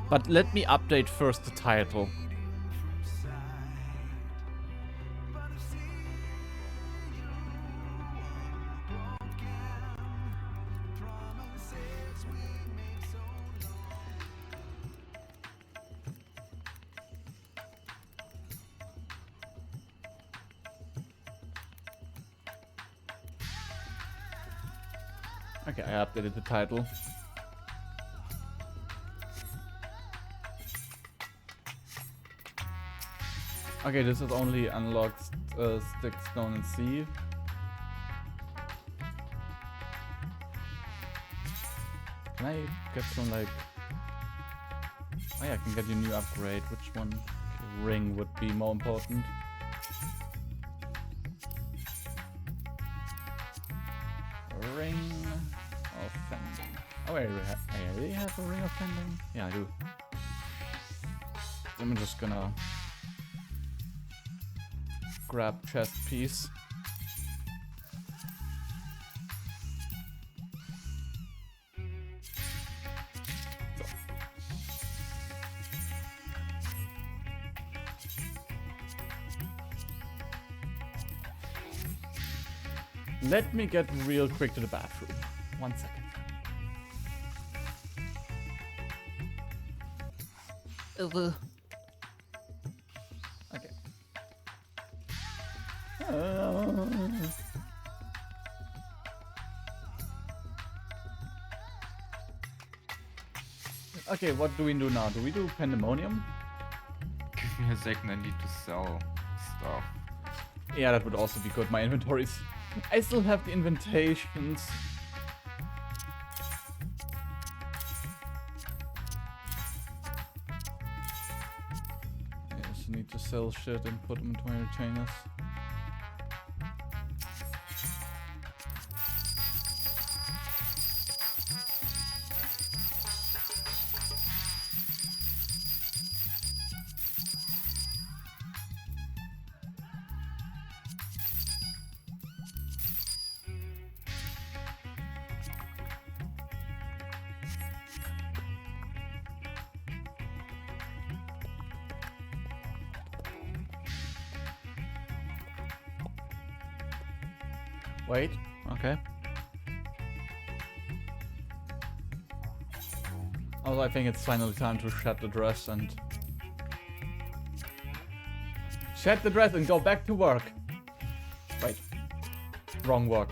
But let me update first the title. Okay, I updated the title. Okay, this is only unlocked stick, stone, and sea. Can I get some like... Oh yeah, I can get you a new upgrade. Which one? Okay, ring would be more important. Ring of Fending. Oh, I already have a ring of Fending? Yeah, I do. I'm just gonna grab chest piece. So. Let me get real quick to the bathroom. 1 second. Okay. Okay, what do we do now? Do we do Pandemonium? Give me a second, I need to sell stuff. Yeah, that would also be good. My inventories. I still have the invitations. I just need to sell shit and put them into my retainers. Wait, okay. Also, I think it's finally time to shed the dress and... Shed the dress and go back to work! Wait. Wrong work.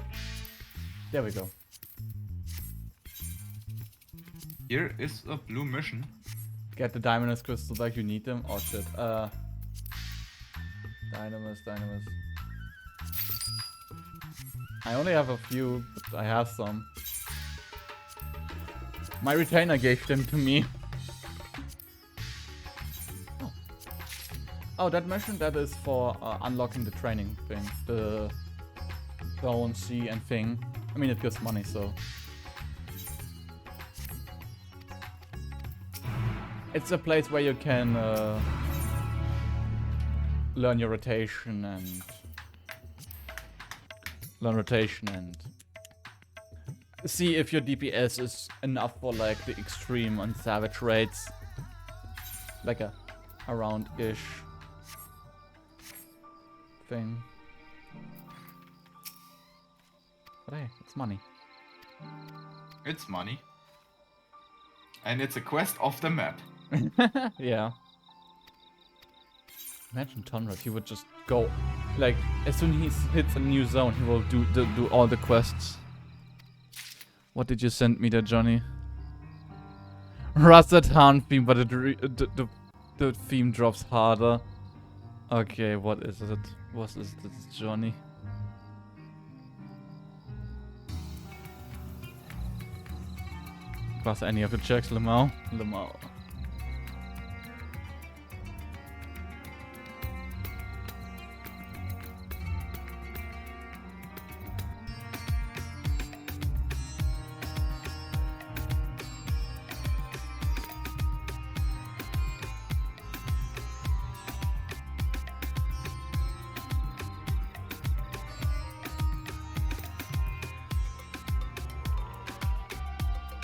There we go. Here is a blue mission. Get the Dynamis crystals like you need them. Oh shit. Dynamis. I only have a few, but I have some. My retainer gave them to me. Oh, that mission, that is for unlocking the training thing. The stone, sea, and thing. I mean, it gives money, so... It's a place where you can learn your rotation and... see if your DPS is enough for like the extreme and savage raids. Like a around-ish thing. But hey, it's money. It's money. And it's a quest off the map. Yeah. Imagine Tonrad, he would just go, like, as soon as he hits a new zone, he will do all the quests. What did you send me there, Johnny? Rusted Hound theme, but the theme drops harder. Okay, what is it? What is this, Johnny? Pass any of the checks, Lamau? Lamau.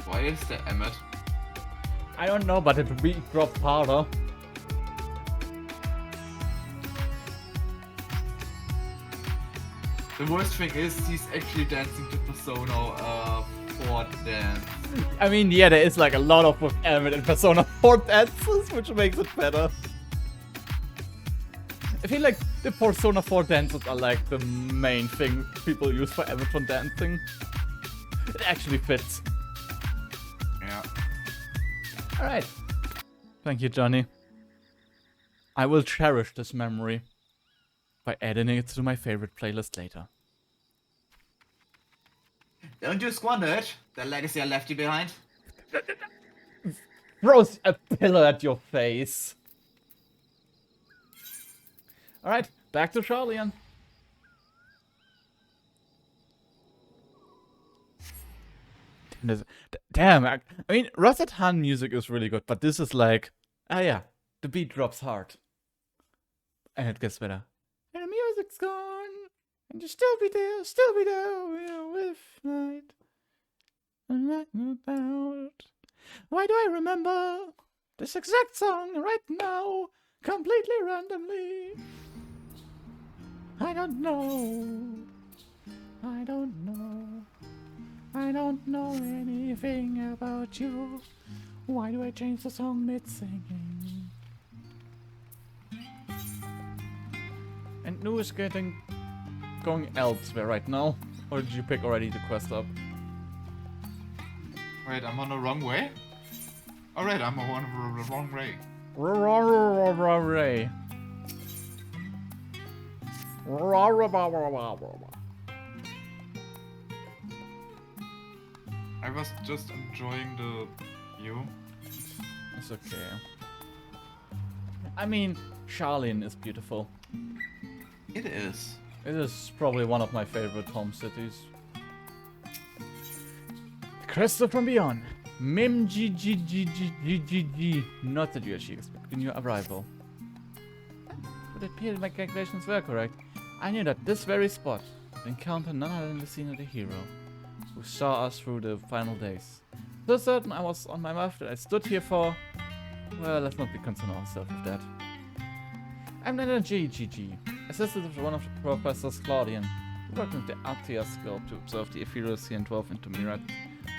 Why is the Emmet? I don't know, but it beat drops harder. The worst thing is he's actually dancing to Persona 4 dance. I mean, yeah, there is like a lot of element in Persona 4 dances, which makes it better. I feel like the Persona 4 dances are like the main thing people use for Everton dancing. It actually fits. Yeah. Alright. Thank you, Johnny. I will cherish this memory by adding it to my favorite playlist later. Don't you squander it. The legacy I left you behind. Throws a pillow at your face. Alright, back to Charlian. Damn, I mean, Russet Han music is really good, but this is like, yeah, the beat drops hard. And it gets better. And the music's gone, and you still be there with night. About. Why do I remember this exact song right now, completely randomly? I don't know. I don't know. I don't know anything about you. Why do I change the song mid-singing? And Nu is going elsewhere right now. Or did you pick already the quest up? Wait, I'm on the wrong way? Alright, I'm on the wrong way. Ray. I was just enjoying the view. It's okay. I mean, Charlene is beautiful. It is. It is probably one of my favorite home cities. Crystal from Beyond. Mim G. Not that you actually expecting your arrival. But it appeared my calculations were correct. I knew that this very spot would encounter none other than the scene of the hero, who saw us through the final days. So certain I was on my mouth that I stood here for. Well, let's not be concerned ourselves with that. I'm Nana GGG, assistant of one of the professors Claudian, who worked with the Artiascope to observe the efferacy and delve into myriad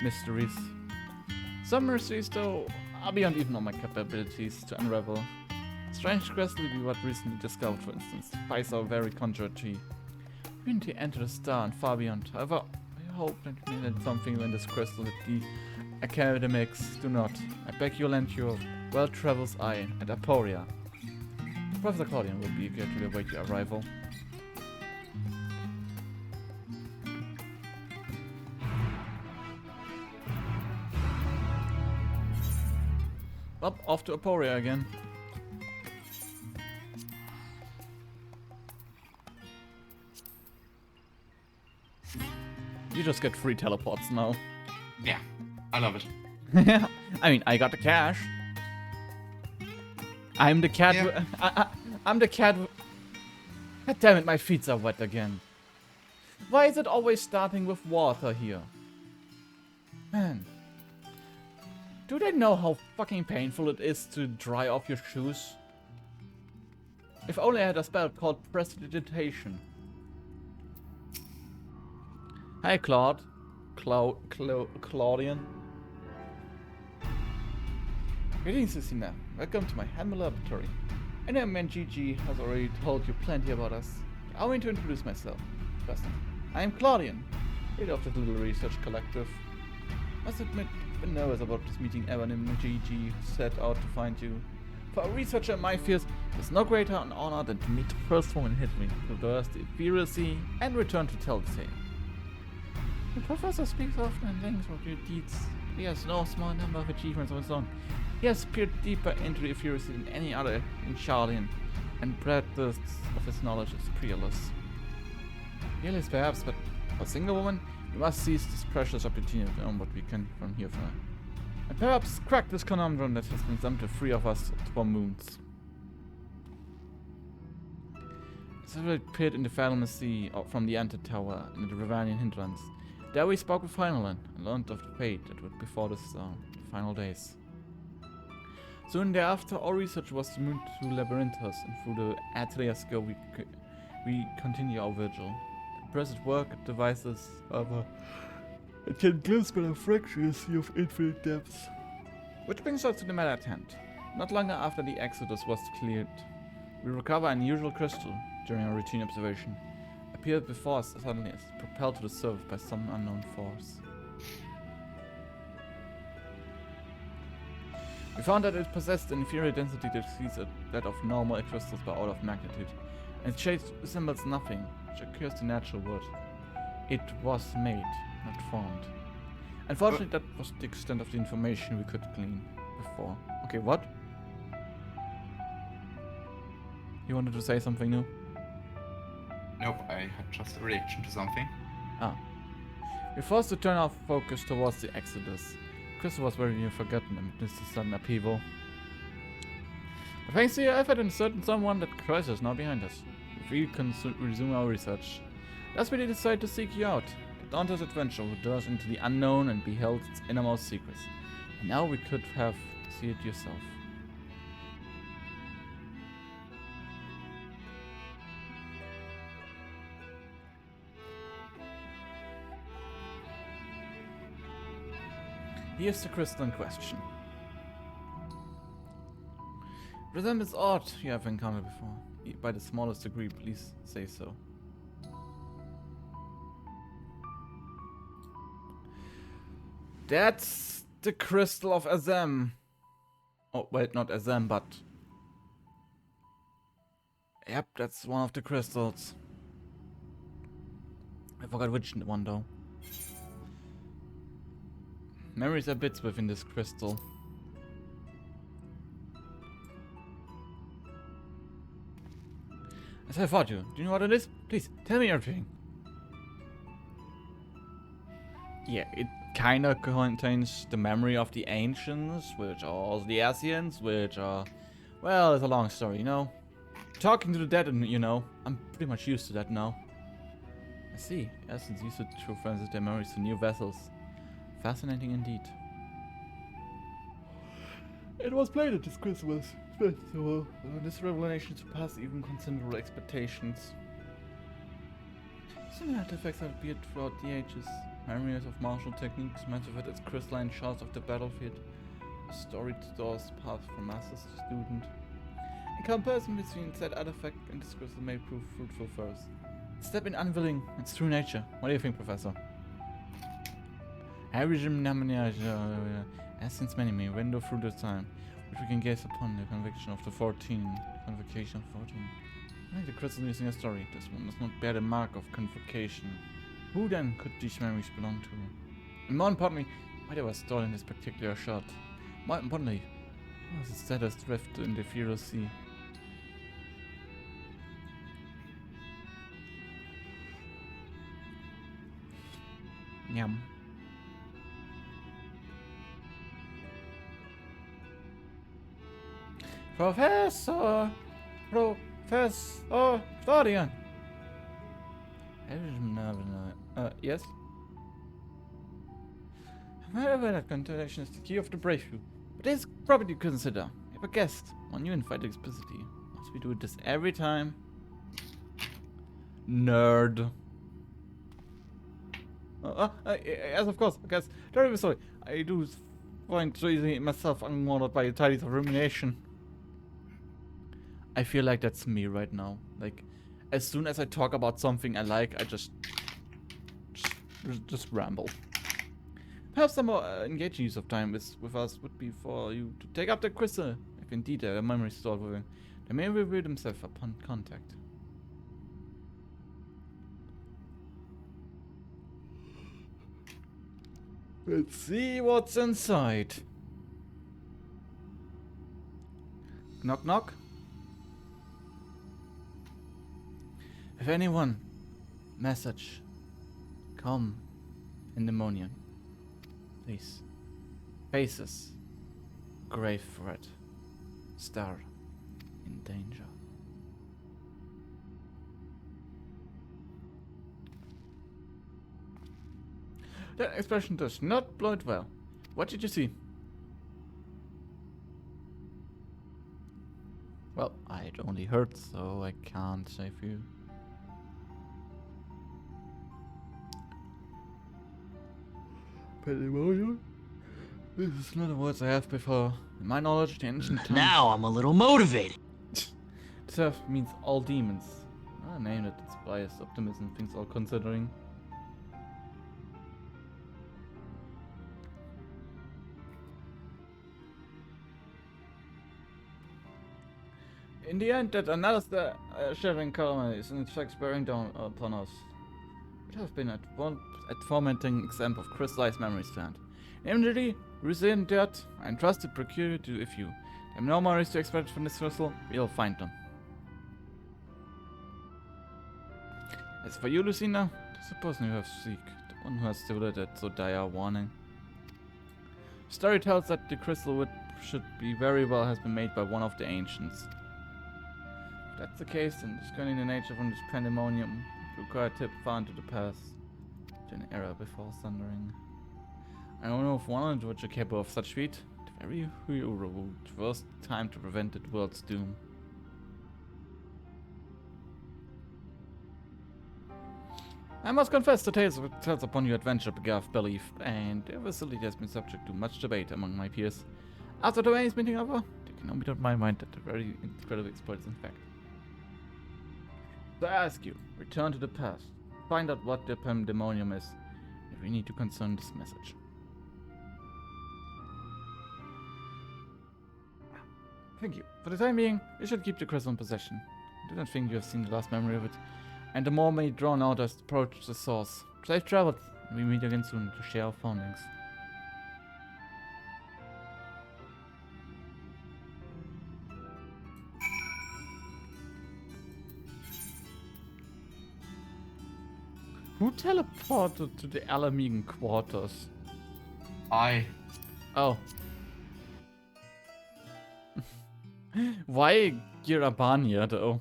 mysteries. Some mysteries, though, are beyond even my capabilities to unravel. Strange crystal we were recently discovered, for instance, spies our very conjured tree. We need to enter the star and far beyond. However, I hope that we learn something in this crystal that the academics do not. I beg you lend your well-traveled eye at Aporia. Professor Claudian will be eager to await your arrival. Up, off to Aporia again. You just get free teleports now. Yeah, I love it. I mean, I got the cash. I'm the cat. Yeah. I'm the cat. God damn it, my feet are wet again. Why is it always starting with water here? Man. Do they know how fucking painful it is to dry off your shoes? If only I had a spell called Prestidigitation. Hi, Claudian. Greetings, Lucina. Welcome to my Handle Laboratory. I know man GG has already told you plenty about us. Allow me to introduce myself. First, I am Claudian, leader of the little research collective. Must admit, I've been nervous about this meeting ever when GG set out to find you. For a researcher in my field, there's no greater an honor than to meet the first woman in history, traverse the efferacy, and return to tell the tale. The professor speaks often and thanks for your deeds. He has no small number of achievements of his own. He has peered deeper into the efferacy than any other in Charlian, and breadth of his knowledge is peerless. Peerless perhaps, but for a single woman, we must seize this precious opportunity to learn what we can from here for her. And perhaps crack this conundrum that has been dumped to three of us for moons. Several appeared in the fathomless sea from the Ante-Tower in the Ravanian hinterlands. There we spoke with Finalin and learned of the fate that would befall the final days. Soon thereafter, our research was moved to Labyrinthus, and through the Atelier skill we continue our vigil. Press at work at devices, however, it can glimpse by a fracturacy of infinite depths. Which brings us to the matter at hand. Not long after the Exodus was cleared, we recover an unusual crystal during our routine observation. Appeared before us suddenly as propelled to the surface by some unknown force. We found that it possessed an inferior density that exceeds that of normal crystals by order of magnitude, and its shape resembles nothing which occurs to natural wood. It was made, not formed. Unfortunately, that was the extent of the information we could glean before. Okay, what? You wanted to say something new? Nope, I had just a reaction to something. Ah. We're forced to turn our focus towards the Exodus. Crystal was very near forgotten amidst the sudden upheaval. But thanks to your effort and certain someone, that crisis is now behind us. We can resume our research. Thus we decide to seek you out. The dauntless adventurer who dwells into the unknown and beheld its innermost secrets. And now we could have seen it yourself. Here's the crystal in question. Resembles odd you have encountered before. By the smallest degree, please say so. That's the crystal of Azem. Oh, wait, not Azem, but... Yep, that's one of the crystals. I forgot which one though. Memories are bits within this crystal. As I thought you. Do you know what it is? Please, tell me everything. Yeah, it kinda contains the memory of the ancients, which are also the Asians, which are... Well, it's a long story, you know? Talking to the dead, you know. I'm pretty much used to that now. I see. Essence used to transfer their memories to new vessels. Fascinating indeed. It was plain that this crystal was special. This revelation surpassed even considerable expectations. Similar artifacts have appeared throughout the ages. Memories of martial techniques, manifested as crystalline shards of the battlefield. A story stores paths from master to student. In comparison between said artifact and this crystal may prove fruitful first. Step in unwilling, its true nature. What do you think, Professor? Essence many window through the time, which we can gaze upon the conviction of the 14. Convocation of 14. I think the crystal using a story. This one does not bear the mark of convocation. Who then could these memories belong to? And more importantly, why they were stored in this particular shot? More importantly, what was its status drift in the ethereal sea? Yum. Professor Florian. Yes? However, that constellation is the key of the breakthrough. But it is probably to consider. If a guest, one new invite explicitly. Must we do this every time? Nerd. Yes, of course. I guess. Terribly sorry. I do find so easily myself unwanted by the tidings of rumination. I feel like that's me right now. Like, as soon as I talk about something I like, I just ramble. Perhaps some more engaging use of time with us would be for you to take up the crystal, if indeed there are memories stored within. They may reveal themselves upon contact. Let's see what's inside. Knock knock. If anyone, message, come, Pandemonium, please. Faces, grave threat, star, in danger. That expression does not bode well. What did you see? Well, I'd only heard, so I can't save you. Pandemonium? This is not a word I have before. In my knowledge, the ancient times... Now I'm a little motivated. Turf means all demons. A name that inspires optimism, things all considering. In the end, that another shattering calamity is in fact bearing down upon us. It has been a tormenting example of crystallized memory stand. Immediately, resilient that, I entrust to procure to if you. There are no memories to extract from this crystal, we'll find them. As for you, Lucina, the person you have seek, the one who has delivered that so dire warning. Story tells that the crystal which should be very well has been made by one of the ancients. If that's the case, then discerning the nature from this pandemonium would require a tip far into the past, to an era before thundering. I don't know if one of which are capable of such feat, the very hero would first time to prevent the world's doom. I must confess the tales upon your adventure began belief, and the facility has been subject to much debate among my peers. After today's meeting over, they can only doubt my mind that the very incredible exploit is in fact. So I ask you, return to the past, find out what the Pandemonium is, if we need to concern this message. Thank you. For the time being, you should keep the crystal in possession. I do not think you have seen the last memory of it, and the more may drawn out as approach the source. Safe travels. We meet again soon to share our findings. Who teleported to the Alamigan quarters? I. Oh. Why Girabania though?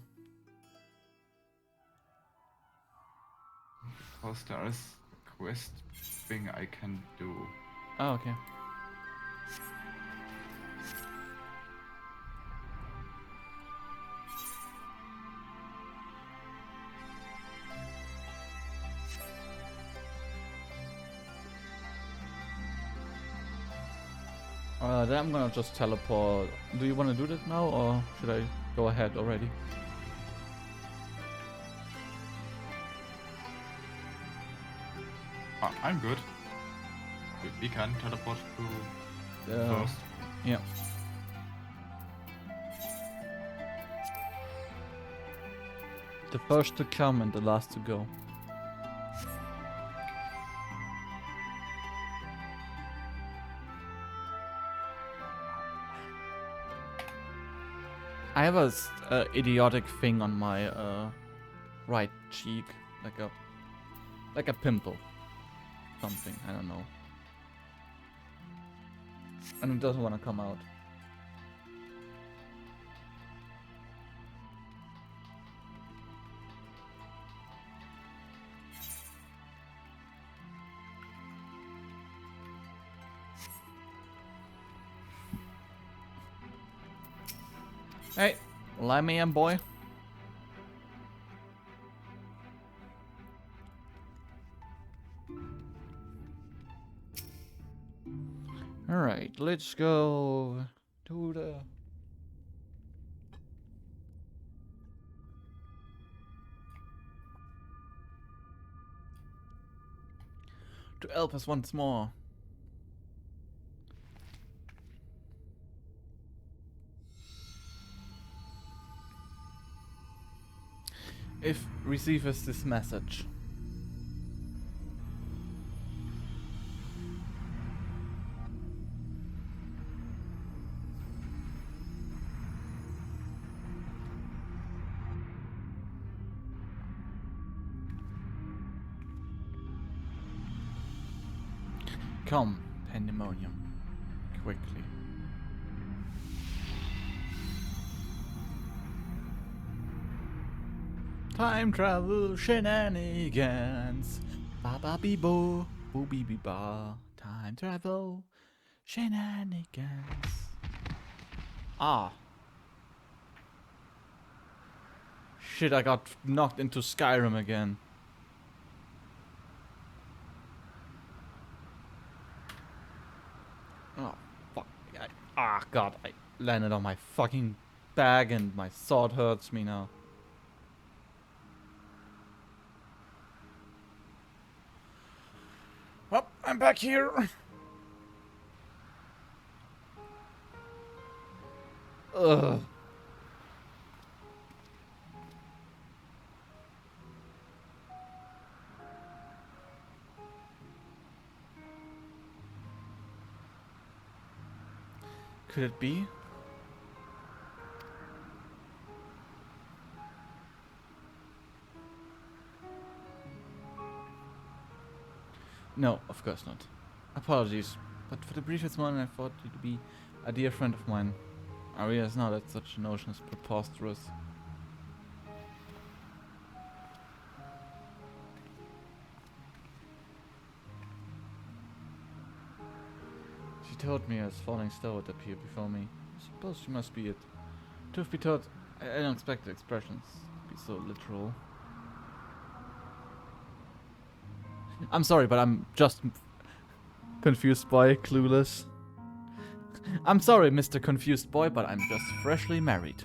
Because there is a quest thing I can do. Oh, okay. Then I'm gonna just teleport. Do you want to do this now, or should I go ahead already? I'm good. We can teleport to first. Yeah. The first to come and the last to go. I have a idiotic thing on my right cheek, like a pimple, something, I don't know, and it doesn't want to come out. Hey, let me in, boy. Alright, let's go to Elpis once more. If receives this message. Come, Pandemonium, quickly. Time travel shenanigans. Ba ba bee bo, boo bee bee ba. Time travel shenanigans. Ah. Shit, I got knocked into Skyrim again. Oh, fuck. God, I landed on my fucking bag and my sword hurts me now. Well, I'm back here. Ugh. Could it be? No, of course not. Apologies, but for the briefest moment I thought you to be a dear friend of mine. I realize now that such a notion is preposterous. She told me as falling star would appear before me. I suppose she must be it. Truth be told, I don't expect the expressions to be so literal. I'm sorry, but I'm just confused boy, clueless. I'm sorry, Mr. Confused Boy, but I'm just freshly married.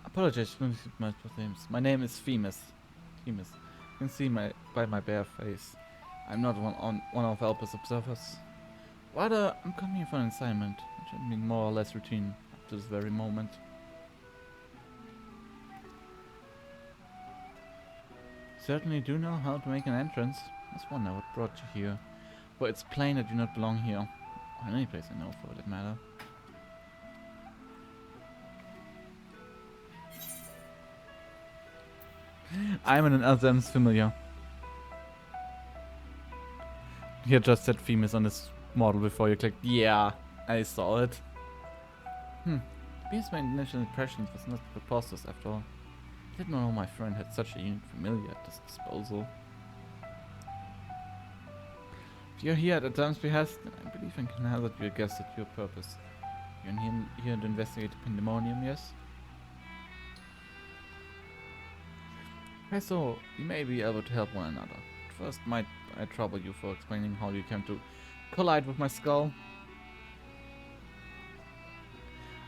Apologize for my names. My name is Themis. Themis. You can see by my bare face. I'm not one of Elpis observers. Rather, I'm coming here for an assignment, which has been more or less routine up to this very moment. Certainly do know how to make an entrance. I just wonder what brought you here. But it's plain that you do not belong here. Or any place I know, for that matter. I'm an Azem's familiar. He just said Themis on this model before you clicked. Yeah, I saw it. Because my initial impressions was not preposterous after all. I didn't know my friend had such a unique familiar at his disposal. If you're here at a time's behest, then I believe I can hazard your guess at your purpose. You're here to investigate Pandemonium, yes? Okay, so you may be able to help one another. First, might I trouble you for explaining how you came to collide with my skull?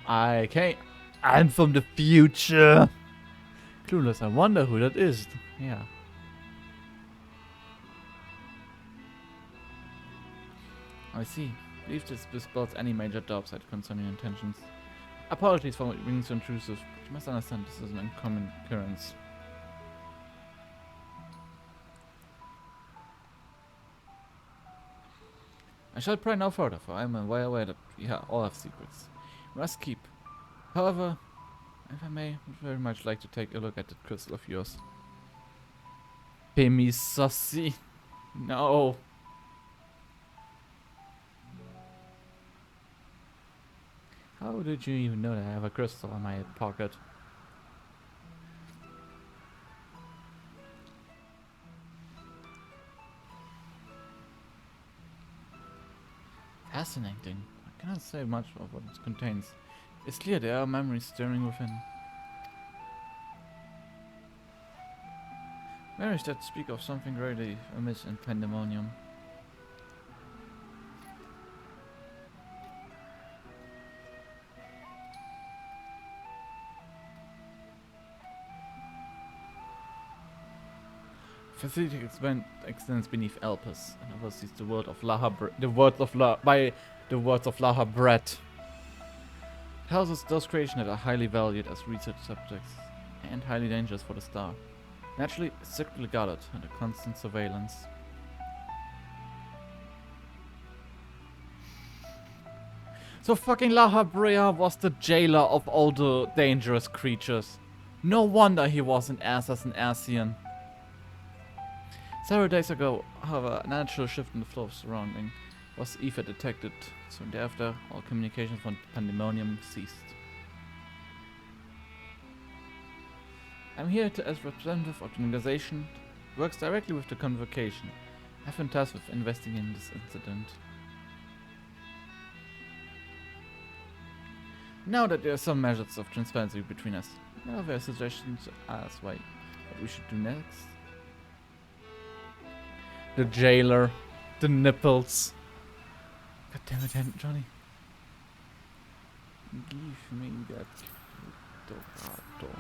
I'm from the future. Clueless, I wonder who that is. Yeah. I see. I believe this dispels any major doubts I had concerning your intentions. Apologies for being so intrusive, but you must understand this is an uncommon occurrence. I shall pry no further, for I am well aware that we all have secrets we must keep. However, if I may, I would very much like to take a look at that crystal of yours. Pay me saucy. No. How did you even know that I have a crystal in my pocket? Fascinating. I cannot say much of what it contains. It's clear there are memories stirring within. Memories that speak of something greatly amiss in Pandemonium. Facility extends beneath Elpis and oversees the world of the words of Laha Brett. It houses those creations that are highly valued as research subjects and highly dangerous for the star. Naturally, it's strictly guarded under constant surveillance. So fucking Laha Brea was the jailer of all the dangerous creatures. No wonder he was an ass as an Asian. Several days ago, however, a natural shift in the flow of surrounding was either detected. Soon thereafter, all communication from Pandemonium ceased. I'm here as representative of the organization that works directly with the convocation. I've been tasked with investigating this incident. Now that there are some measures of transparency between us, are there suggestions as what we should do next? The jailer, the nipples. God damn it, Johnny. Give me that Dorado.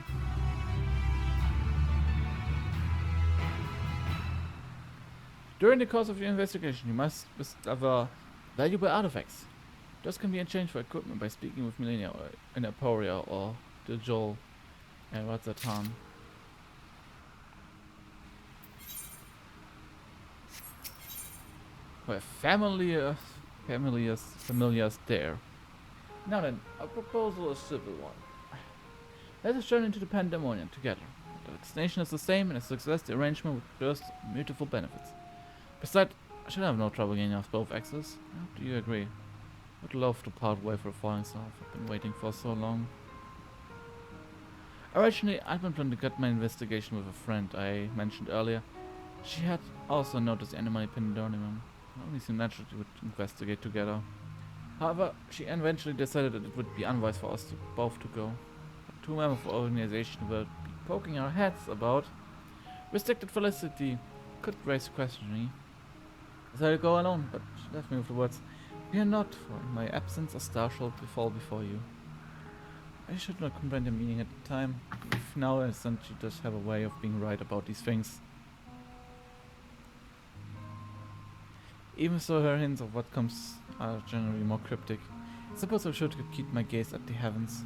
During the course of your investigation, you must discover valuable artifacts. Those can be exchanged for equipment by speaking with Millennia or in Aporia or the Joel. And what's that town? Where familiars there. Now then, a proposal is a simple one. Let us journey into the Pandemonium together. The destination is the same, and its success the arrangement with burst beautiful benefits. Besides, I should have no trouble getting us both access. I hope you agree. Would love to part way for a falling star. I've been waiting for so long. Originally, I'd been planning to get my investigation with a friend I mentioned earlier. She had also noticed the Animal Pandemonium. It only seemed natural to investigate together. However, she eventually decided that it would be unwise for us both to go. Two members of the organization will be poking our heads about restricted felicity could raise questioning. I decided to go alone, but she left me with the words, "Fear not, for in my absence a star shall fall before you." I should not comprehend the meaning at the time. If now I understand she does have a way of being right about these things. Even so, her hints of what comes are generally more cryptic. I suppose I should keep my gaze at the heavens.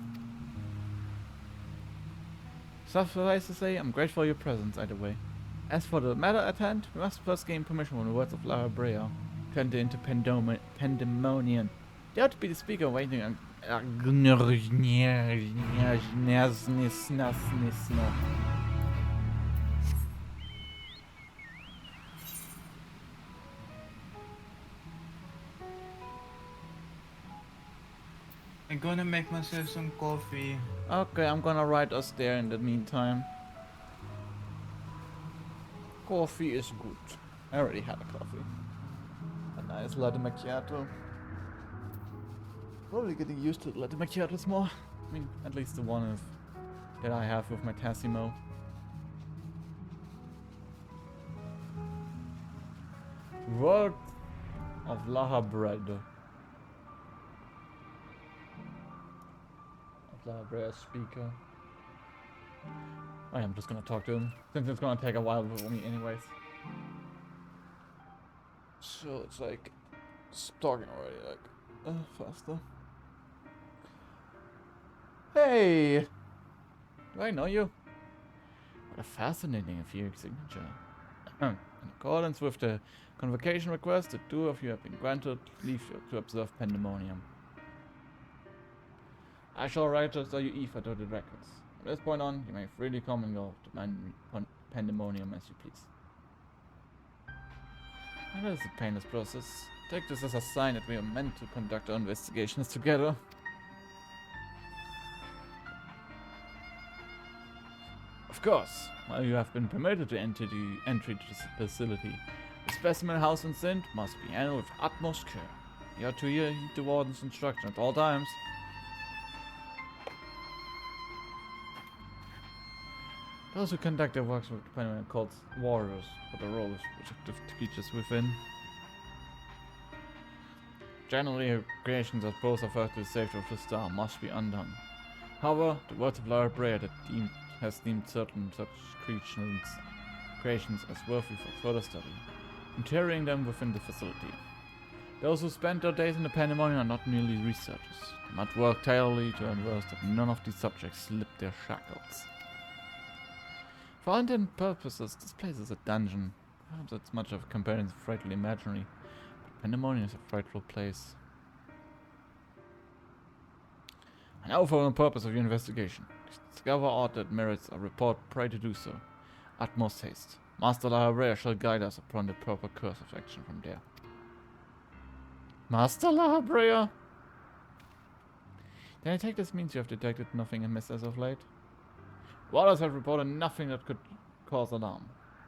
Suffice to say, I'm grateful for your presence either way. As for the matter at hand, we must first gain permission from the words of Lara Brea to enter into Pandemonium. They ought to be the speaker waiting on... I'm gonna make myself some coffee. Okay, I'm gonna write us there in the meantime. Coffee is good. I already had a coffee. A nice latte macchiato. Probably getting used to latte macchiatos more. I mean, at least the one that I have with my Tassimo. Word of Laha bread. Laha bread speaker. I am just gonna talk to him, since it's gonna take a while for me anyways. So it's like, talking already, like, faster. Hey! Do I know you? What a fascinating affair signature. In accordance with the convocation request, the two of you have been granted leave to observe Pandemonium. I shall register you Eva to the records. From this point on, you may freely come and go to Pandemonium as you please. And that is a painless process. Take this as a sign that we are meant to conduct our investigations together. Of course, while you have been permitted to enter the entry to this facility, the specimen house and scent must be handled with utmost care. You are to heed the warden's instruction at all times. Those who conduct their works with Pandemonium are called warriors, for the role of objective creatures within. Generally, creations that pose a threat to the safety of the star must be undone. However, the words of Lara Brea has deemed certain such creations as worthy for further study, interring them within the facility. Those who spend their days in the Pandemonium are not merely researchers. They must work tirelessly to ensure that none of these subjects slip their shackles. For all intents and purposes, this place is a dungeon. Perhaps it's much of a companion frightfully imaginary, but Pandemonium is a frightful place. And now for the purpose of your investigation. Discover aught that merits a report, pray to do so. Utmost haste. Master Lara Brea shall guide us upon the proper course of action from there. Master Lara Brea? Then I take this means you have detected nothing amiss as of late? Waters have reported nothing that could cause alarm.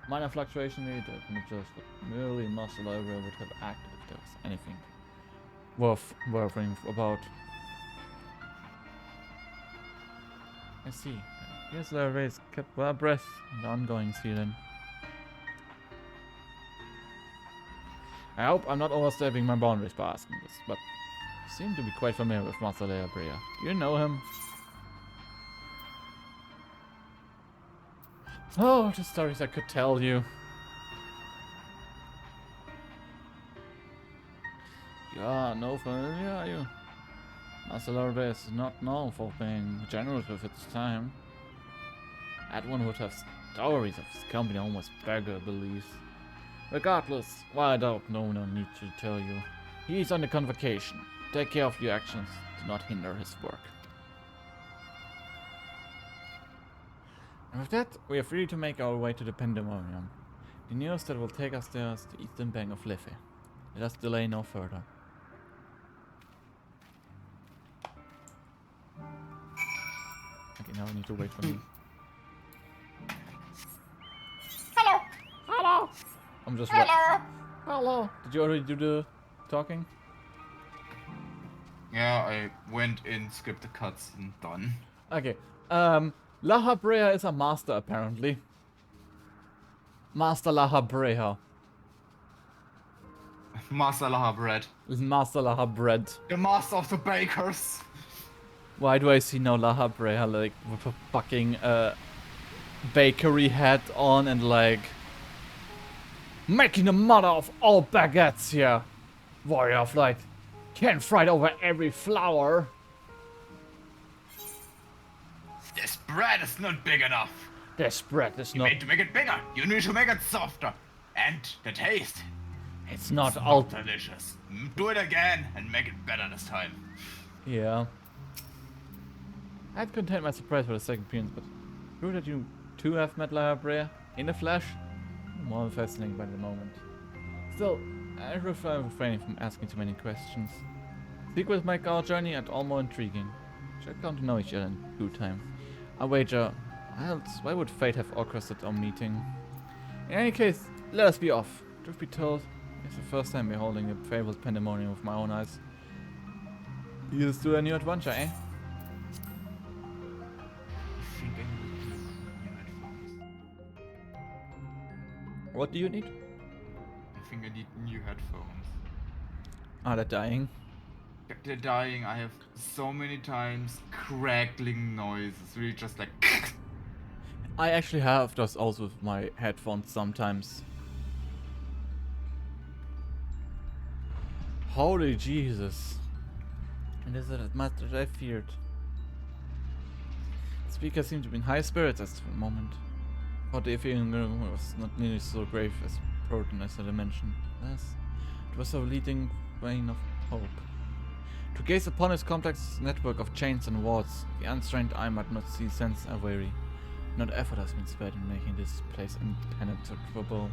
Minor fluctuation needed, and it just merely muscle area would have acted if there was anything worth worrying about. I see. Here's the race kept well breath and the ongoing sealing. I hope I'm not overstepping my boundaries by asking this, but you seem to be quite familiar with Master Leia Brea. Do you know him? Oh, the stories I could tell you. You are no familiar, are you? Master Leia Brea is not known for being generous with its time. That one would have stories of his company almost beggar beliefs. Regardless, while I don't know, no need to tell you. He's on the convocation. Take care of your actions. Do not hinder his work. And with that, we are free to make our way to the Pandemonium. The nearest that will take us there is the eastern bank of Liffey. Let us delay no further. Okay, now I need to wait for me. Hello. Hello! I'm just Hello. Hello! Did you already do the talking? Yeah, I went in, skipped the cuts, and done. Okay. Laha Brea is a master, apparently. Master Laha Brea. Master Laha Bread. Is Master Laha Bread. The master of the bakers. Why do I see no Laha Brea, like, with a fucking, bakery hat on and, like, making the mother of all baguettes here. Warrior of Light. Can't fight over every flour. This bread is not big enough. This bread is You not... need to make it bigger. You need to make it softer. And the taste. It's not It's all... not delicious. Do it again and make it better this time. Yeah. I'd contain my surprise for the second appearance, but true that you too have met Laha Brea in the flesh? More fascinating by the moment. Still, I refrain from asking too many questions. Secrets make our journey and all more intriguing. Shall come to know each other in due time. I wager, else why would fate have orchestrated our meeting? In any case, let us be off. Truth be told, it's the first time beholding the fabled Pandemonium with my own eyes. Here's to a new adventure, eh? I think I need new headphones. What do you need? I think I need new headphones. Are they dying? They're dying. I have so many times crackling noises. Really just like. I actually have those also with my headphones sometimes. Holy Jesus. And is it as much as I feared? The speaker seemed to be in high spirits at the moment. But the feeling was not nearly so grave as Proton as I mentioned. Yes, it was a leading vein of hope. To gaze upon his complex network of chains and wards, the unstrained eye might not see sense or weary. Not effort has been spared in making this place impenetrable.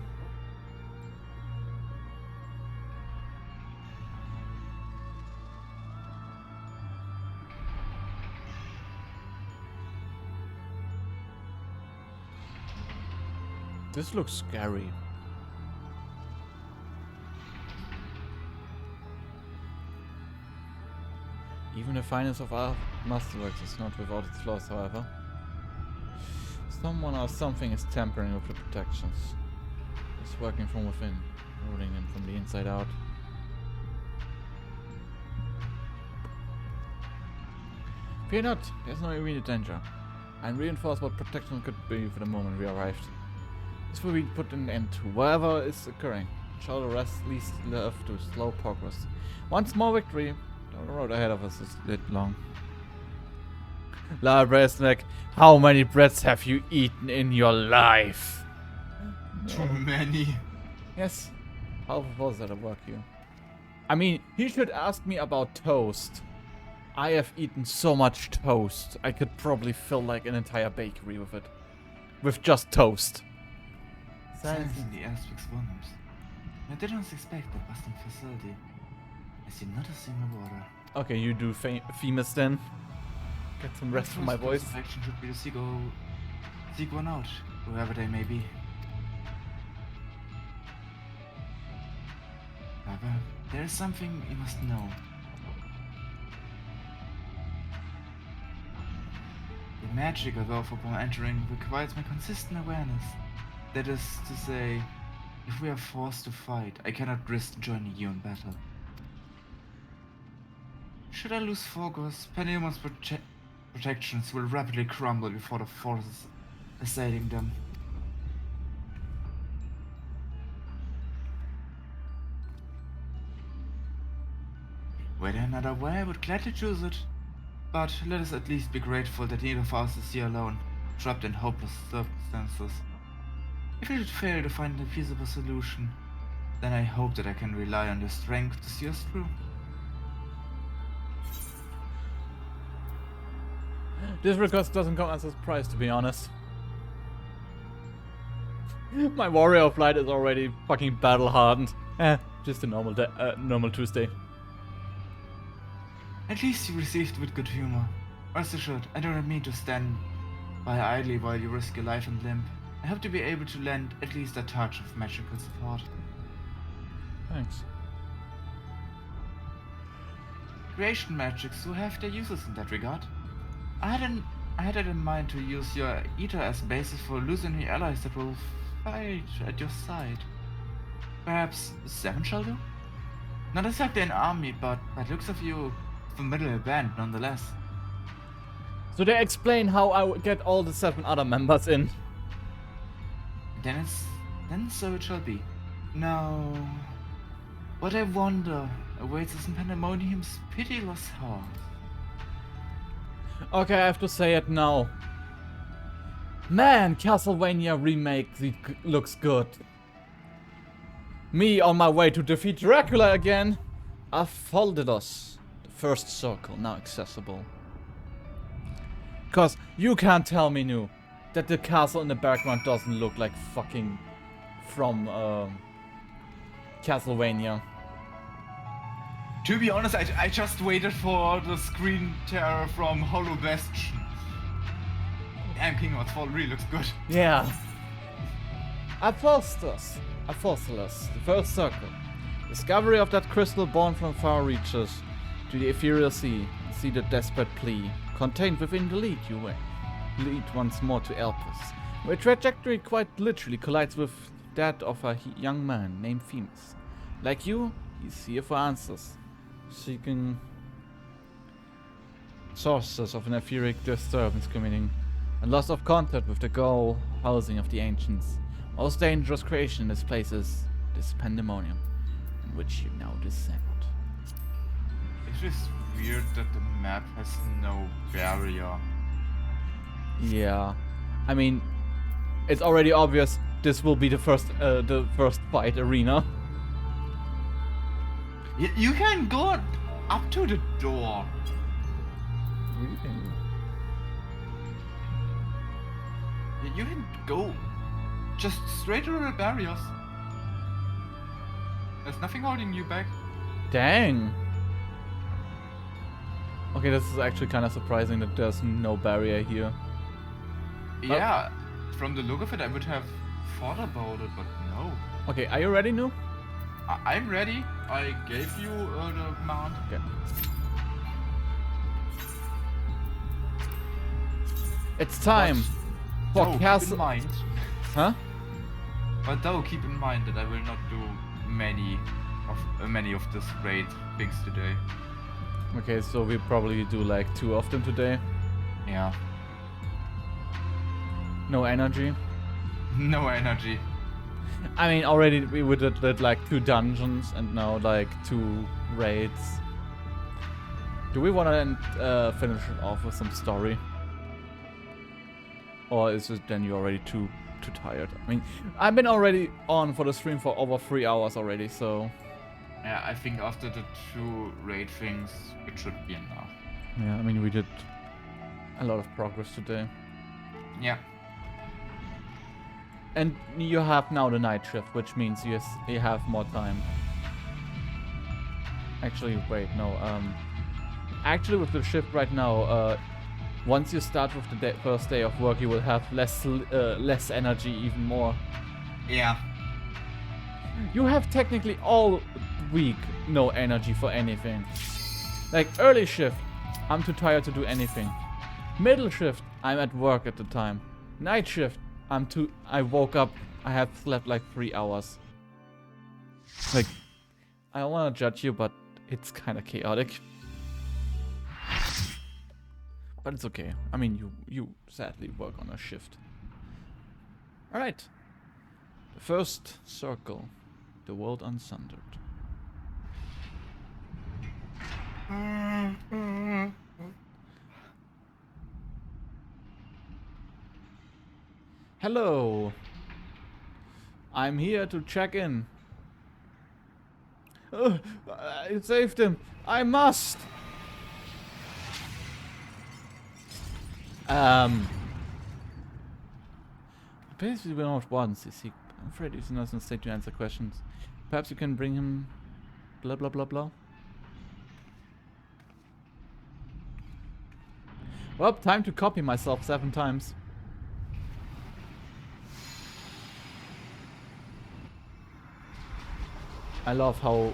This looks scary. Even the finest of our masterworks is not without its flaws, however. Someone or something is tampering with the protections. It's working from within, ruling them from the inside out. Fear not, there's no immediate danger. And reinforce what protection could be for the moment we arrived. This will be put an end to whatever is occurring. Shall the rest least left to slow progress. Once more victory. The road ahead of us is a bit long. La Bresnek, how many breads have you eaten in your life? Too many. Yes. How was that work you? I mean, he should ask me about toast. I have eaten so much toast. I could probably fill like an entire bakery with it. With just toast. Silence in the air speaks volumes. I didn't expect that bustling facility. I see not a single water. Okay, you do famous then. Get some rest from my voice. Action should be to seek out seek one out, whoever they may be. However, there is something you must know. The magic I evolve upon entering requires my consistent awareness. That is to say, if we are forced to fight, I cannot risk joining you in battle. Should I lose focus, Pandemonium's protections will rapidly crumble before the forces assailing them. Were there another way, I would gladly choose it. But let us at least be grateful that neither of us is here alone, trapped in hopeless circumstances. If we should fail to find a feasible solution, then I hope that I can rely on your strength to see us through. This request doesn't come as a surprise, to be honest. My warrior of light is already fucking battle hardened. Just a normal Tuesday. At least you received with good humor. Rest assured, I do not mean to stand by idly while you risk your life and limb. I hope to be able to lend at least a touch of magical support. Thanks. Creation magics do have their uses in that regard. I had it in mind to use your ether as basis for loosening allies that will fight at your side. Perhaps 7 shall do? Not exactly an army, but by looks of you, a formidable band nonetheless. So they explain how I would get all the 7 other members in. Then so it shall be. Now, what I wonder awaits us in Pandemonium's pitiless heart. Okay, I have to say it now. Man, Castlevania remake looks good. Me on my way to defeat Dracula again. I folded us. The first circle now accessible. Cause you can't tell me new that the castle in the background doesn't look like fucking from Castlevania. To be honest, I just waited for the screen tear from Hollow Bastion. Damn, King of Fall really looks good. Yeah. Apostles, the first circle. Discovery of that crystal born from far reaches to the ethereal sea. See the desperate plea contained within the lead you lead once more to Elpis, where trajectory quite literally collides with that of a young man named Themis. Like you, he's here for answers, seeking sources of an etheric disturbance committing and loss of contact with the goal housing of the ancients. Most dangerous creation in this place is this Pandemonium, in which you now descend. It is weird that the map has no barrier. Yeah, I mean, it's already obvious this will be the first fight arena. You can go up to the door. Really? You can go just straight through the barriers. There's nothing holding you back. Dang. Okay, this is actually kind of surprising that there's no barrier here. Yeah, from the look of it, I would have thought about it, but no. Okay, are you ready, Nu? I'm ready. I gave you the mount. Okay. It's time for Keep in mind. Huh? But though, keep in mind that I will not do many of these great things today. Okay, so we probably do like 2 of them today. Yeah. No energy. No energy. I mean, already we did like 2 dungeons and now like 2 raids. Do we want to finish it off with some story? Or is it then you're already too tired? I mean, I've been already on for the stream for over 3 hours already, so... Yeah, I think after the 2 raid things, it should be enough. Yeah, I mean, we did a lot of progress today. Yeah. And you have now the night shift, which means you have more time. Actually, wait, no. Actually, with the shift right now, Once you start with the first day of work, you will have less energy, even more. Yeah. You have technically all week no energy for anything. Like early shift, I'm too tired to do anything. Middle shift, I'm at work at the time. Night shift, I woke up, I have slept like 3 hours. Like, I don't want to judge you, but it's kind of chaotic. But it's okay. I mean, you sadly work on a shift. Alright. The first circle. The world Un-sunderd. Hello. I'm here to check in. I saved him. I must. Basically, we not once. Is he? I'm afraid he's not in a state to answer questions. Perhaps you can bring him. Blah blah blah blah. Well, time to copy myself 7 times. I love how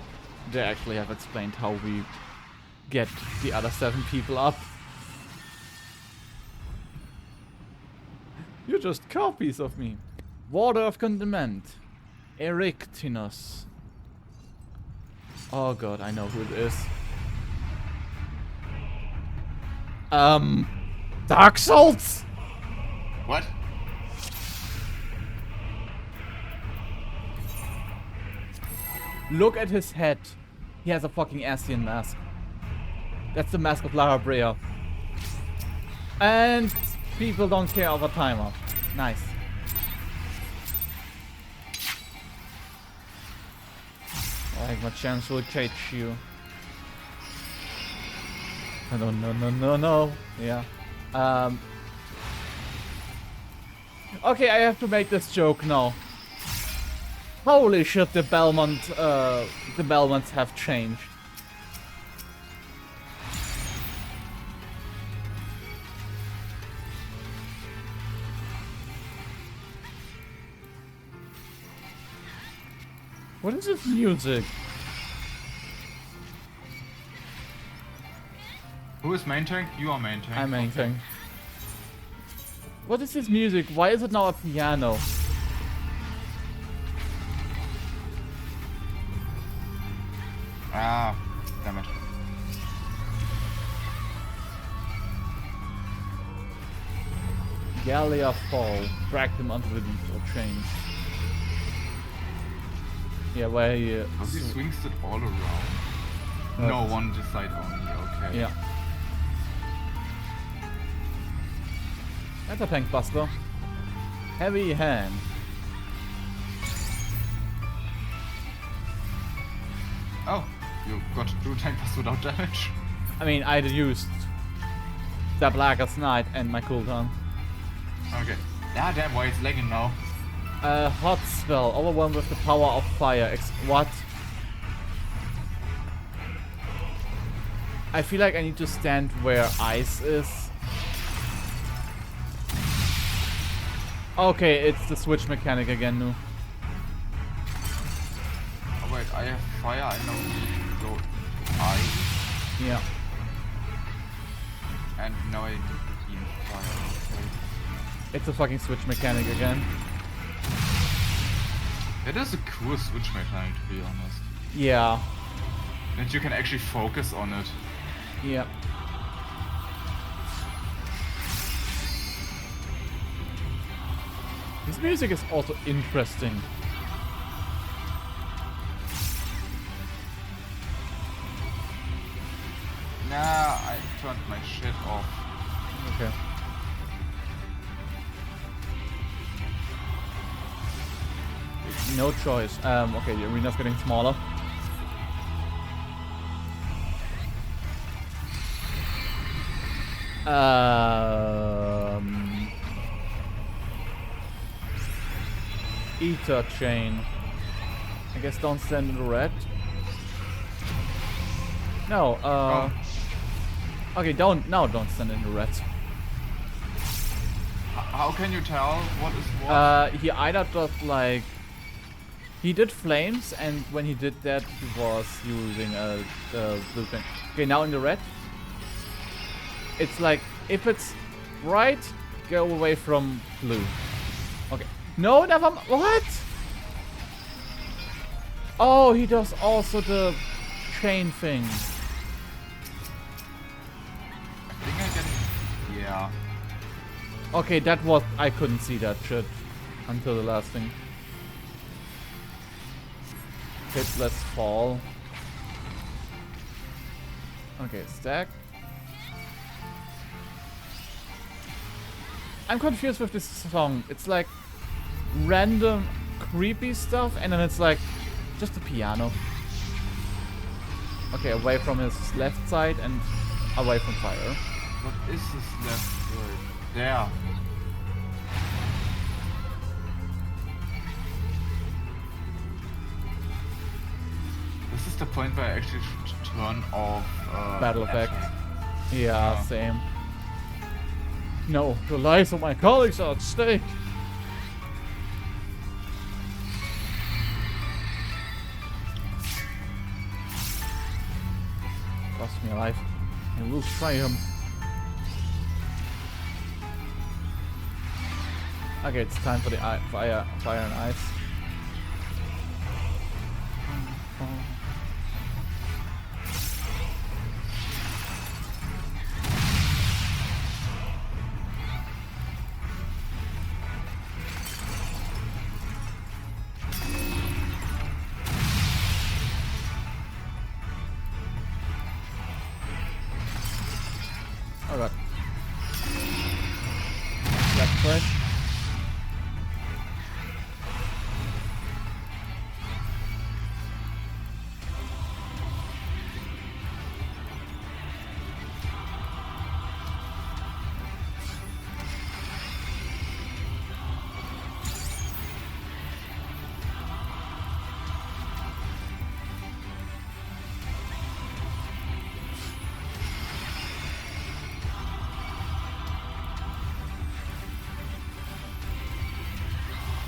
they actually have explained how we get the other 7 people up. You're just copies of me. Water of Condiment. Erectinus. Oh god, I know who it is. Dark Souls! What? Look at his head. He has a fucking Ascian mask. That's the mask of Lara Brea. And people don't care over timer. Nice. I like my chance will catch you. No, no, no, no, no. Yeah. Okay, I have to make this joke now. Holy shit, the Belmonts have changed. What is this music? Who is main tank? You are main tank. I'm main tank. What is this music? Why is it now a piano? Ah, damn it. Gallia fall. Drag him onto the deep or change. Yeah, where he... He swings it all around. No, one this side only, okay. Yeah. That's a tank buster. Heavy hand. Oh, you got to do tank bust without damage. I mean, I used the Blackest Knight and my cooldown. Okay. Ah, damn, why it's lagging now? Hot spell. Overwhelmed with the power of fire. What? I feel like I need to stand where ice is. Okay, it's the switch mechanic again, no. Oh wait, I have fire, I know you go ice. Yeah. And now I need fire, okay. It's a fucking switch mechanic again. It is a cool switch mechanic, to be honest. Yeah. And you can actually focus on it. Yeah. This music is also interesting. Nah, I turned my shit off. Okay. No choice. Okay, the arena's getting smaller. Ether chain. I guess don't stand in the red. No, okay, don't stand in the red. How can you tell what is what? He either does like... He did flames, and when he did that, he was using a blue thing. Okay, now in the red. It's like, if it's right, go away from blue. Okay. No, never mind. What? Oh, he does also the chain thing. I think I get it. Yeah. Okay, that was... I couldn't see that shit until the last thing. Okay, let's fall. Okay, stack. I'm confused with this song. It's like random creepy stuff, and then it's like just a piano. Okay, away from his left side and away from fire. What is this left side? There. This is the point where I actually should turn off Battle effect. Yeah, same. No, the lives of my colleagues are at stake. Cost me a life, and we'll try him. Okay, it's time for the fire and ice. Alright. Left first.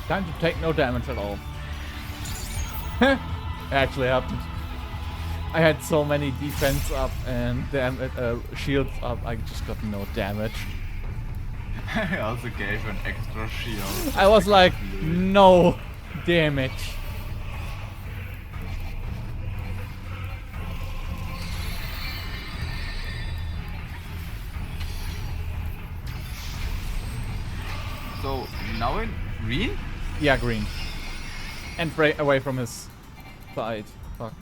Time to take no damage at all. It actually happened. I had so many defense up and shields up, I just got no damage. I also gave an extra shield. I was like, no damage. So, now in green? Yeah, green. And away from his side. Fuck.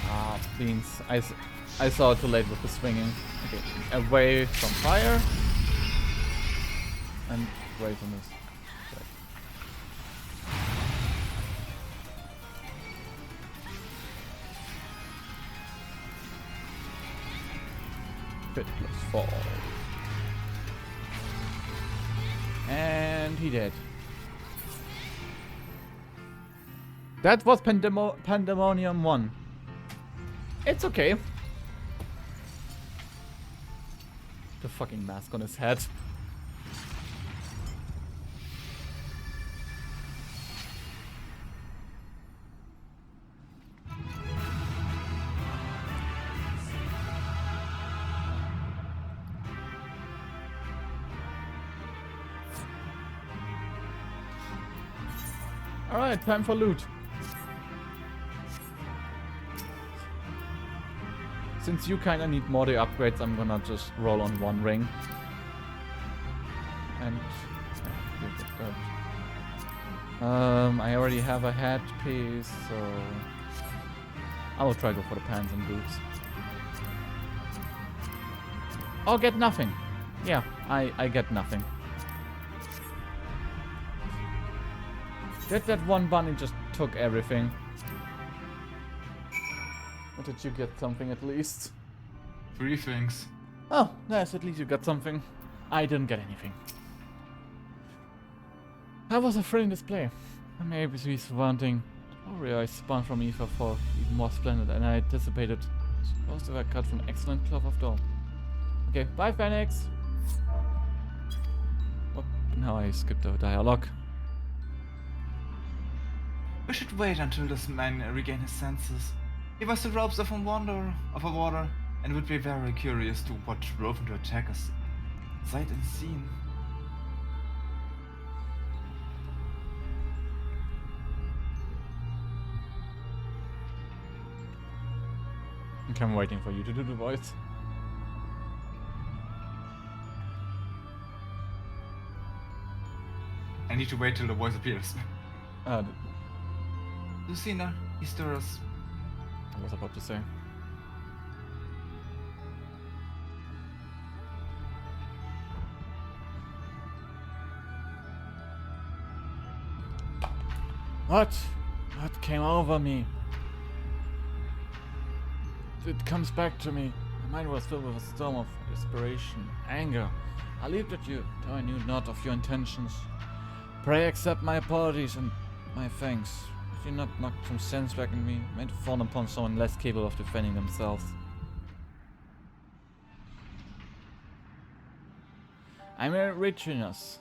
Ah, beans. I saw it too late with the swinging. Okay, away from fire. And away from his side. Fit plus fall. And he did. That was Pandemonium 1. It's okay. The fucking mask on his head. Alright, time for loot. Since you kinda need more the upgrades, I'm gonna just roll on one ring. And I already have a hat piece, so I will try to go for the pants and boots. Or get nothing. Yeah, I get nothing. That one bunny just took everything. Or did you get something at least? 3 things. Oh, nice, at least you got something. I didn't get anything. That was a thrilling display. I may be surrounding warrior I spawned from Ether for even more splendid than I anticipated. Supposed to have cut from excellent cloth of dough. Okay, bye Phoenix! No, I skipped the dialogue. We should wait until this man regains his senses. He was the ropes of a water, and would be very curious to what drove him to attack us. Sight unseen. Okay, I'm waiting for you to do the voice. I need to wait till the voice appears. Ah, Lucina, he stirs. I was about to say. What? What came over me? It comes back to me. My mind was filled with a storm of desperation, anger. I leaped at you, though I knew not of your intentions. Pray accept my apologies and my thanks. Did you not knock some sense back in me, made to fall upon someone less capable of defending themselves? I'm a Ricinus,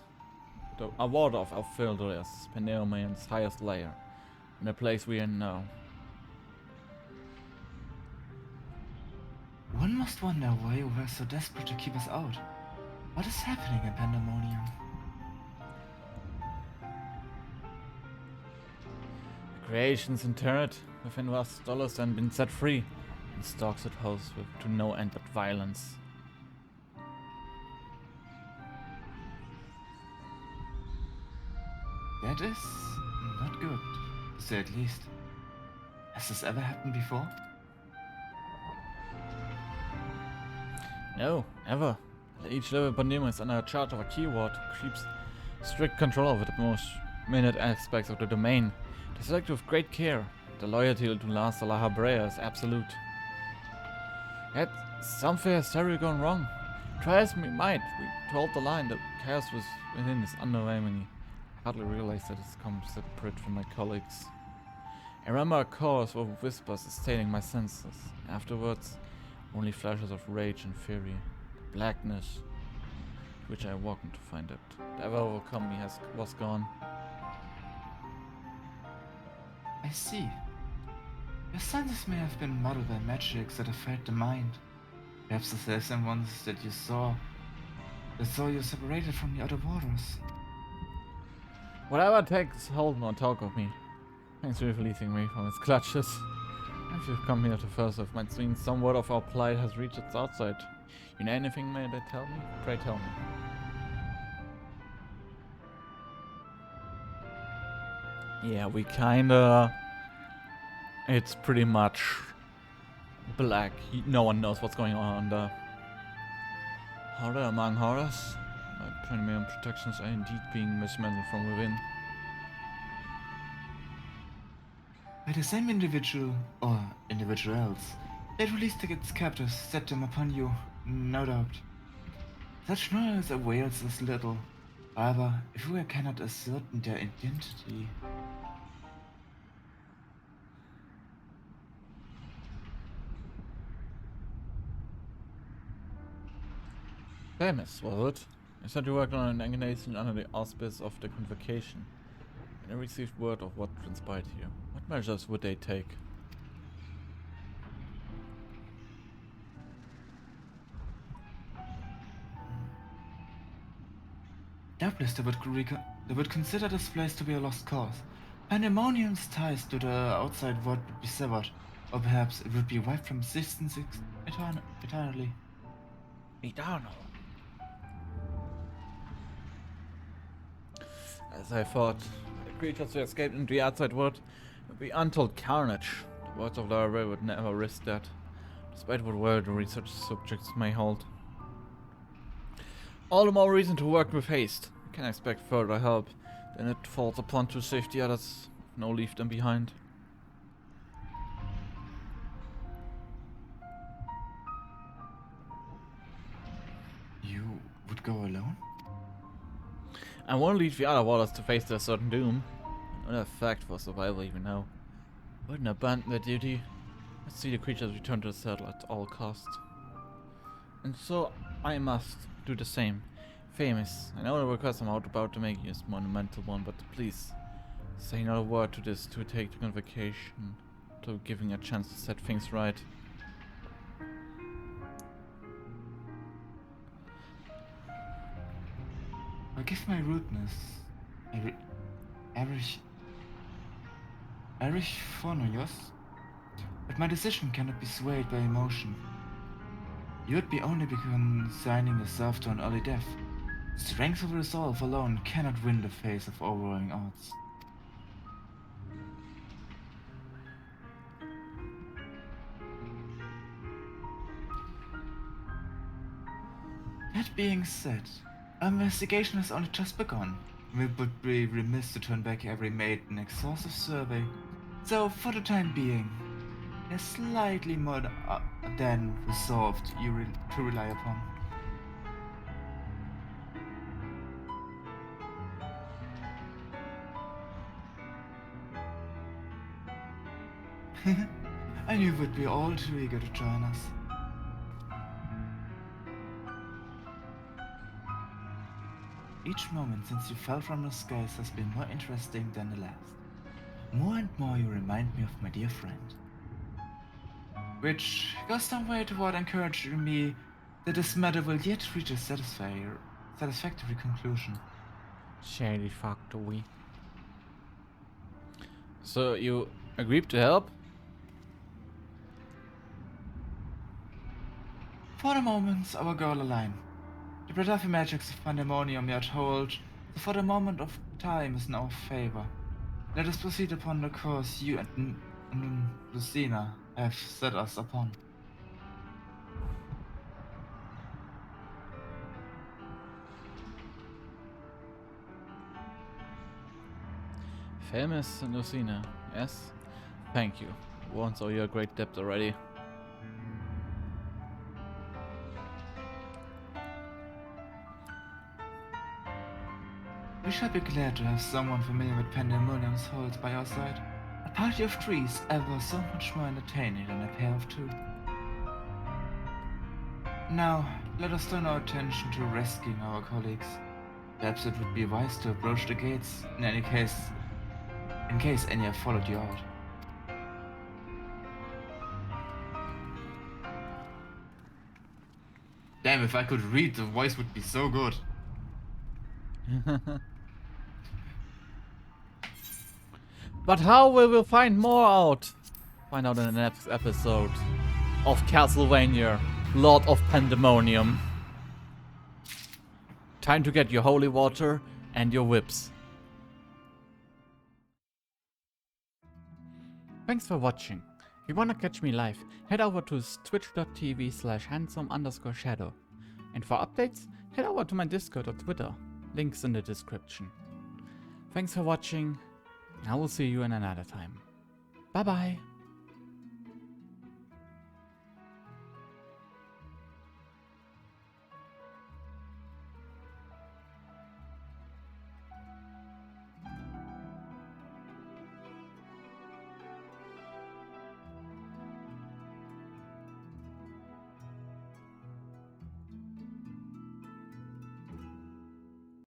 a ward of Alfildrius, Pandemonium's highest layer, in a place we are now. One must wonder why you were so desperate to keep us out. What is happening in Pandemonium? The creations interred within vast dollars and been set free, and stalks it house with to no end but violence. That is not good, to say at least. Has this ever happened before? No, ever. Each level of Pandemonium is under charge of a keyword who keeps strict control over the most minute aspects of the domain. They select with great care. The loyalty to Last La Habrea is absolute. Yet something has terribly gone wrong. Try as we might, we told the line that chaos was within is underwhelming. I hardly realized that it's come separate from my colleagues. I remember a chorus of whispers staining my senses. Afterwards, only flashes of rage and fury. The blackness to which I awoken to find that the ever overcome me was gone. I see. Your senses may have been muddled by magics that affect the mind. Perhaps the Celestial ones that saw you separated from the other waters. Whatever takes hold on top of me. Thanks for releasing me from its clutches. If you've come here to first of might mean some word of our plight has reached its outside. You know anything may they tell me? Pray tell me. Yeah, we kinda... It's pretty much black. No one knows what's going on under. Horror among horrors? My Pandemonium protections are indeed being mismanaged from within. By the same individual, or individuals, that released its captives set them upon you, no doubt. Such knowledge avails us little. However, if we cannot ascertain their identity... Famous, was it? I said you worked on an organization under the auspice of the convocation. And I received word of what transpired here. What measures would they take? Doubtless they would consider this place to be a lost cause. Pandemonium's ties to the outside world would be severed, or perhaps it would be wiped from existence entirely. Eternal. As I thought, the creatures who escaped into the outside world would be untold carnage. The words of Lara would never risk that, despite what word the research subjects may hold. All the more reason to work with haste. We can expect further help, then it falls upon to save the others, no leave them behind. You would go alone? I won't leave the other waters to face their certain doom. Another fact for survival even now. Wouldn't abandon their duty. Let's see the creatures return to the saddle at all costs. And so I must do the same. Famous. I know the request I'm about to make is monumental one, but please say not a word to this to take the convocation to giving a chance to set things right. Forgive my rudeness. Erich Fornoyos, but my decision cannot be swayed by emotion. You would be only consigning yourself to an early death. Strength of resolve alone cannot win the face of overwhelming odds. That being said, our investigation has only just begun. We would be remiss to turn back every made an exhaustive survey, so for the time being, there's slightly more than resolved to rely upon. I knew you would be all too eager to join us. Each moment since you fell from the skies has been more interesting than the last. More and more you remind me of my dear friend. Which goes some way toward encouraging me that this matter will yet reach a satisfactory conclusion. Shady factory. So you agreed to help? For the moment, our goal aligned. The predatory magics of Pandemonium, we are told, so for the moment of time is in our favor. Let us proceed upon the course you and Lucina have set us upon. Famous Lucina, yes? Thank you. Once saw your great depth already. We shall be glad to have someone familiar with Pandemonium's holds by our side. A party of three is ever so much more entertaining than a pair of two. Now, let us turn our attention to rescuing our colleagues. Perhaps it would be wise to approach the gates, in case any have followed you out. Damn, if I could read, the voice would be so good. But how will we find more out? Find out in the next episode of Castlevania, Lord of Pandemonium. Time to get your holy water and your whips. Thanks for watching. If you wanna catch me live, head over to twitch.tv/handsome_shadow. And for updates, head over to my Discord or Twitter. Links in the description. Thanks for watching. I will see you in another time. Bye bye.